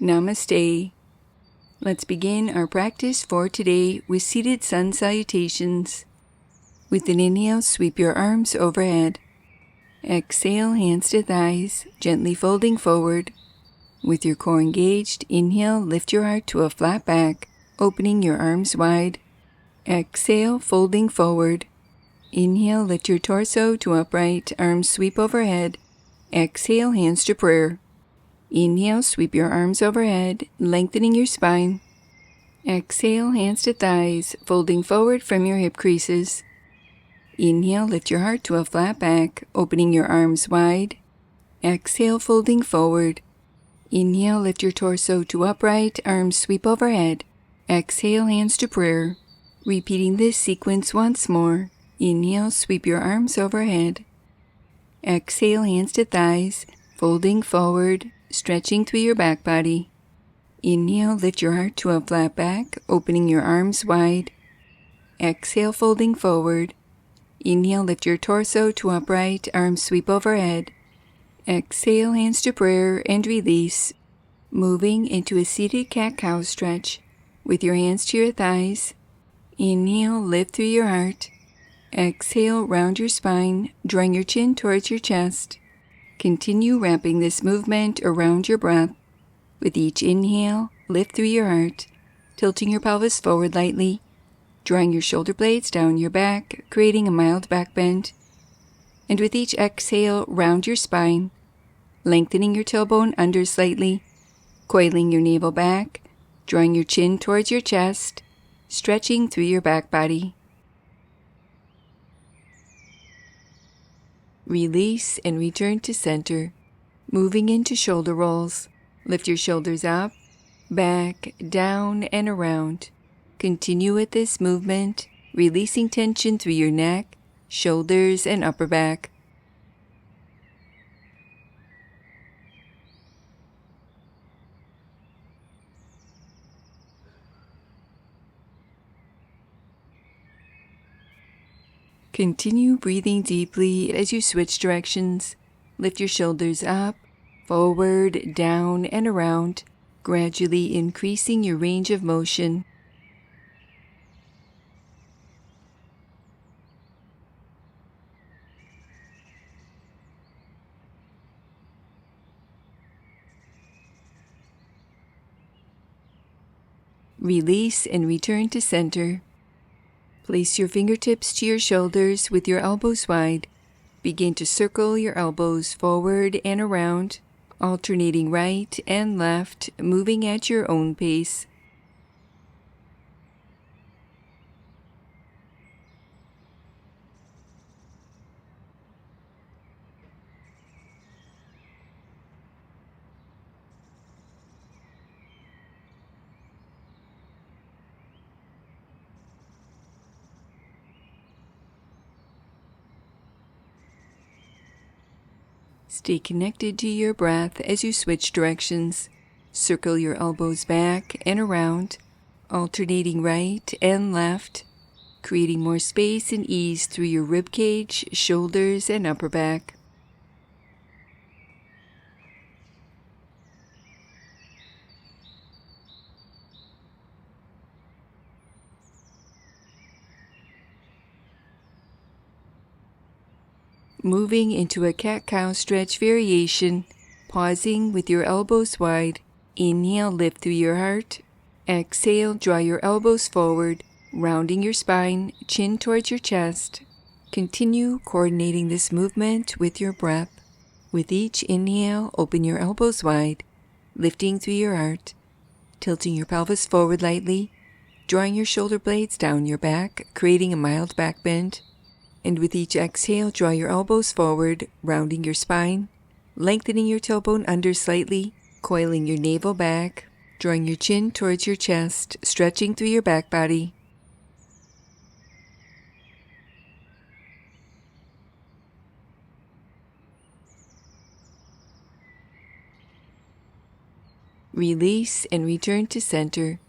Namaste. Let's begin our practice for today with seated sun salutations. With an inhale, sweep your arms overhead. Exhale, hands to thighs, gently folding forward. With your core engaged, inhale, lift your heart to a flat back, opening your arms wide. Exhale, folding forward. Inhale, lift your torso to upright, arms sweep overhead. Exhale, hands to prayer. Inhale, sweep your arms overhead, lengthening your spine. Exhale, hands to thighs, folding forward from your hip creases. Inhale, lift your heart to a flat back, opening your arms wide. Exhale, folding forward. Inhale, lift your torso to upright, arms sweep overhead. Exhale, hands to prayer. Repeating this sequence once more. Inhale, sweep your arms overhead. Exhale, hands to thighs, folding forward, stretching through your back body. Inhale, lift your heart to a flat back, opening your arms wide. Exhale, folding forward. Inhale, lift your torso to upright, arms sweep overhead. Exhale, hands to prayer, and release. Moving into a seated cat-cow stretch with your hands to your thighs. Inhale, lift through your heart. Exhale, round your spine, drawing your chin towards your chest. Continue wrapping this movement around your breath. With each inhale, lift through your heart, tilting your pelvis forward lightly, drawing your shoulder blades down your back, creating a mild back bend. And with each exhale, round your spine, lengthening your tailbone under slightly, coiling your navel back, drawing your chin towards your chest, stretching through your back body. Release and return to center, moving into shoulder rolls. Lift your shoulders up, back, down, and around. Continue with this movement, releasing tension through your neck, shoulders, and upper back. Continue breathing deeply as you switch directions. Lift your shoulders up, forward, down, and around, gradually increasing your range of motion. Release and return to center. Place your fingertips to your shoulders with your elbows wide. Begin to circle your elbows forward and around, alternating right and left, moving at your own pace. Stay connected to your breath as you switch directions. Circle your elbows back and around, alternating right and left, creating more space and ease through your ribcage, shoulders, and upper back. Moving into a cat-cow stretch variation, pausing with your elbows wide. Inhale, lift through your heart. Exhale, draw your elbows forward, rounding your spine, chin towards your chest. Continue coordinating this movement with your breath. With each inhale, open your elbows wide, lifting through your heart, tilting your pelvis forward lightly, drawing your shoulder blades down your back, creating a mild back bend. And with each exhale, draw your elbows forward, rounding your spine, lengthening your tailbone under slightly, coiling your navel back, drawing your chin towards your chest, stretching through your back body. Release and return to center.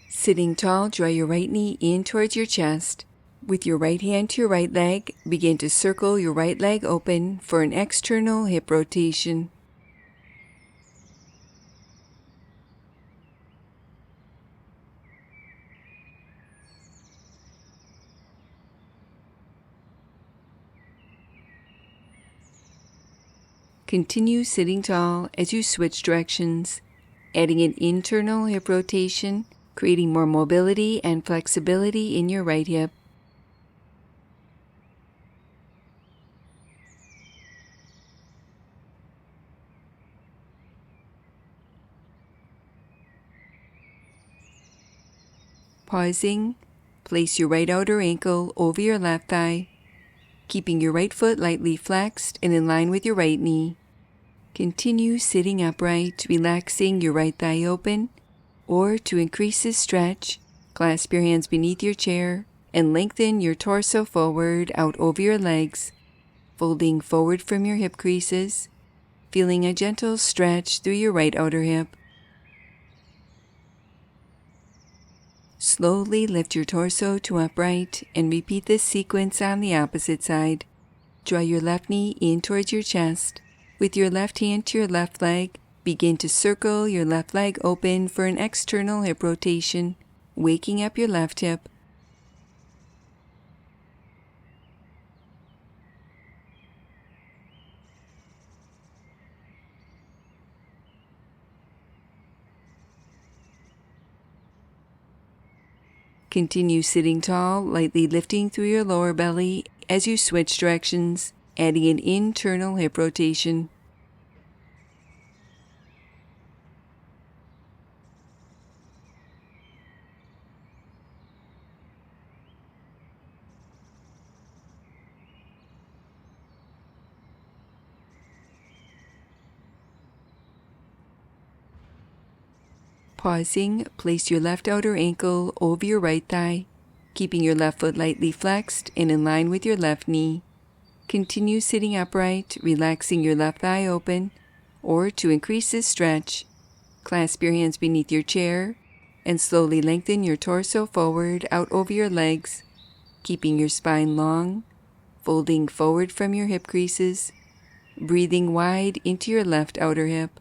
Sitting tall, draw your right knee in towards your chest. With your right hand to your right leg, begin to circle your right leg open for an external hip rotation. Continue sitting tall as you switch directions, adding an internal hip rotation, creating more mobility and flexibility in your right hip. Pausing, place your right outer ankle over your left thigh, keeping your right foot lightly flexed and in line with your right knee. Continue sitting upright, relaxing your right thigh open, or to increase this stretch, clasp your hands beneath your chair and lengthen your torso forward out over your legs, folding forward from your hip creases, feeling a gentle stretch through your right outer hip. Slowly lift your torso to upright and repeat this sequence on the opposite side. Draw your left knee in towards your chest. With your left hand to your left leg, begin to circle your left leg open for an external hip rotation, waking up your left hip. Continue sitting tall, lightly lifting through your lower belly as you switch directions, adding an internal hip rotation. Pausing, place your left outer ankle over your right thigh, keeping your left foot lightly flexed and in line with your left knee. Continue sitting upright, relaxing your left thigh open, or to increase this stretch, clasp your hands beneath your chair and slowly lengthen your torso forward out over your legs, keeping your spine long, folding forward from your hip creases, breathing wide into your left outer hip.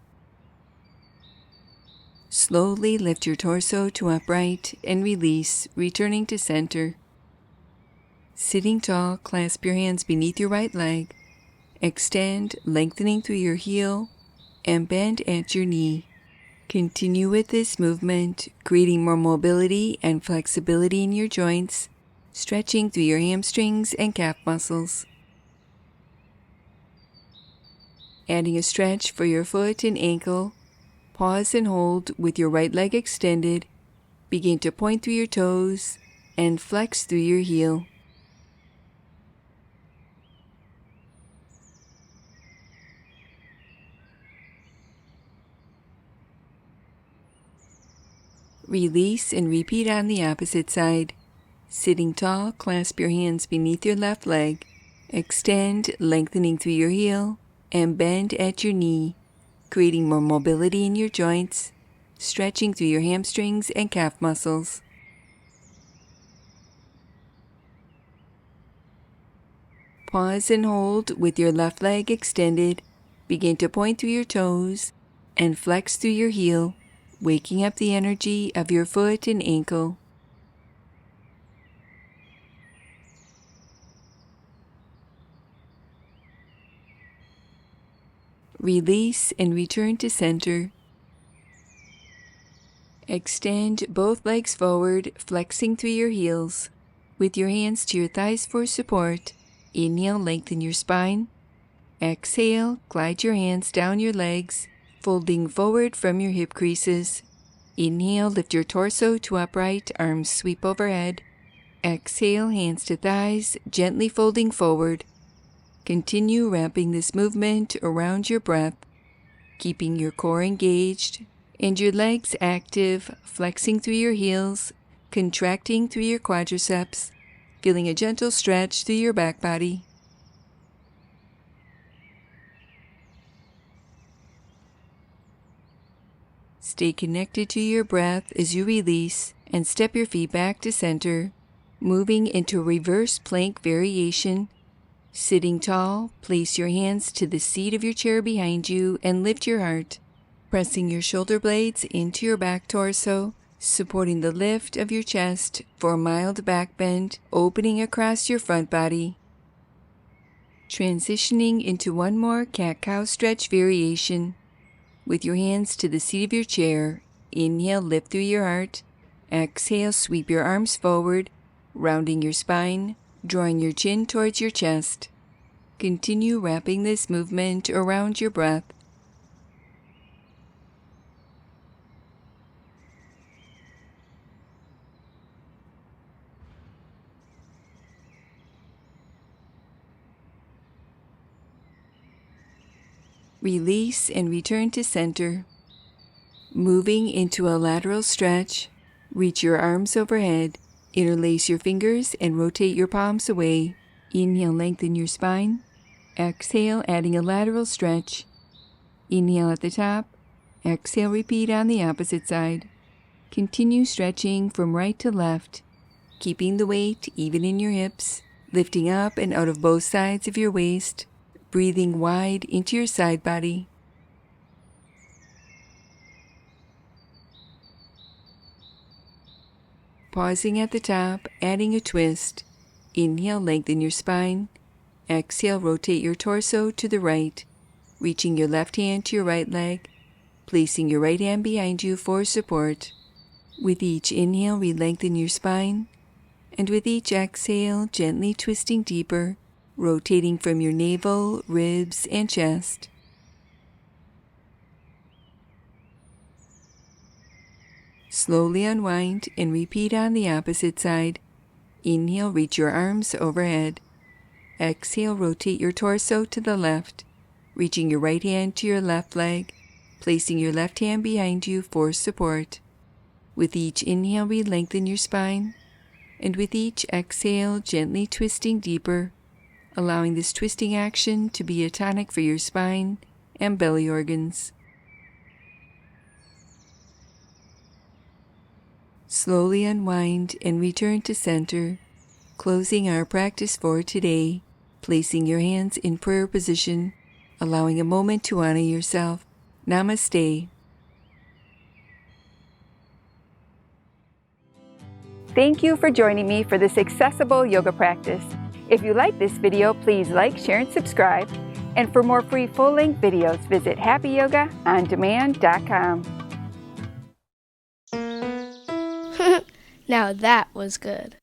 Slowly lift your torso to upright and release, returning to center. Sitting tall, clasp your hands beneath your right leg, extend, lengthening through your heel, and bend at your knee. Continue with this movement, creating more mobility and flexibility in your joints, stretching through your hamstrings and calf muscles. Adding a stretch for your foot and ankle, pause and hold with your right leg extended. Begin to point through your toes and flex through your heel. Release and repeat on the opposite side. Sitting tall, clasp your hands beneath your left leg. Extend, lengthening through your heel, and bend at your knee, creating more mobility in your joints, stretching through your hamstrings and calf muscles. Pause and hold with your left leg extended. Begin to point through your toes and flex through your heel, waking up the energy of your foot and ankle. Release and return to center. Extend both legs forward, flexing through your heels. With your hands to your thighs for support, inhale, lengthen your spine. Exhale, glide your hands down your legs, folding forward from your hip creases. Inhale, lift your torso to upright, arms sweep overhead. Exhale, hands to thighs, gently folding forward. Continue wrapping this movement around your breath, keeping your core engaged and your legs active, flexing through your heels, contracting through your quadriceps, feeling a gentle stretch through your back body. Stay connected to your breath as you release and step your feet back to center, moving into reverse plank variation. Sitting tall, place your hands to the seat of your chair behind you and lift your heart, pressing your shoulder blades into your back torso, supporting the lift of your chest for a mild back bend, opening across your front body. Transitioning into one more cat-cow stretch variation. With your hands to the seat of your chair, inhale, lift through your heart. Exhale, sweep your arms forward, rounding your spine, drawing your chin towards your chest. Continue wrapping this movement around your breath. Release and return to center. Moving into a lateral stretch, reach your arms overhead, interlace your fingers and rotate your palms away. Inhale, lengthen your spine. Exhale, adding a lateral stretch. Inhale at the top. Exhale, repeat on the opposite side. Continue stretching from right to left, keeping the weight even in your hips, lifting up and out of both sides of your waist, breathing wide into your side body. Pausing at the top, adding a twist. Inhale, lengthen your spine. Exhale, rotate your torso to the right, reaching your left hand to your right leg, placing your right hand behind you for support. With each inhale, re-lengthen your spine, and with each exhale, gently twisting deeper, rotating from your navel, ribs, and chest. Slowly unwind and repeat on the opposite side. Inhale, reach your arms overhead. Exhale, rotate your torso to the left, reaching your right hand to your left leg, placing your left hand behind you for support. With each inhale, re-lengthen your spine, and with each exhale, gently twisting deeper, allowing this twisting action to be a tonic for your spine and belly organs. Slowly unwind and return to center, closing our practice for today, placing your hands in prayer position, allowing a moment to honor yourself. Namaste. Thank you for joining me for this accessible yoga practice. If you like this video, please like, share, and subscribe. And for more free full-length videos, visit happyyogaondemand.com. Now that was good.